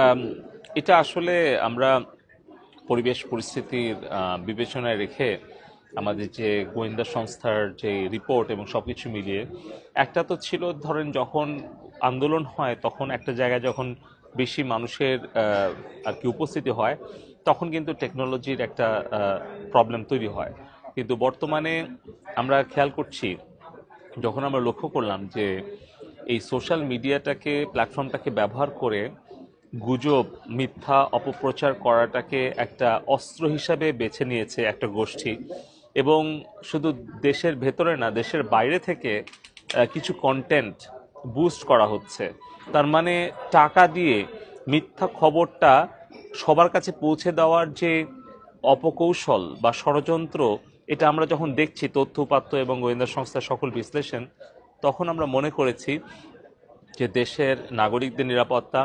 আম, এটা আসলে আমরা পরিবেশ পরিস্থিতির বিবেচনায় রেখে আমাদের যে গোয়েন্দা সংস্থার যে রিপোর্ট এবং সবকিছু মিলিয়ে একটা তো ছিল, ধরেন যখন আন্দোলন হয় তখন একটা জায়গায় যখন বেশি মানুষের আর কি উপস্থিতি হয় তখন কিন্তু টেকনোলজির একটা প্রবলেম তৈরি হয়। কিন্তু বর্তমানে আমরা খেয়াল করছি, যখন আমরা লক্ষ্য করলাম যে এই সোশ্যাল মিডিয়াটাকে প্ল্যাটফর্মটাকে ব্যবহার করে গুজব, মিথ্যা অপপ্রচার করাটাকে একটা অস্ত্র হিসাবে বেছে নিয়েছে একটা গোষ্ঠী, এবং শুধু দেশের ভেতরে না দেশের বাইরে থেকে কিছু কন্টেন্ট বুস্ট করা হচ্ছে। তার মানে টাকা দিয়ে মিথ্যা খবরটা সবার কাছে পৌঁছে দেওয়ার যে অপকৌশল বা ষড়যন্ত্র, এটা আমরা যখন দেখছি তথ্য উপাত্ত এবং গোয়েন্দা সংস্থার সকল বিশ্লেষণ, তখন আমরা মনে করেছি যে দেশের নাগরিকদের নিরাপত্তা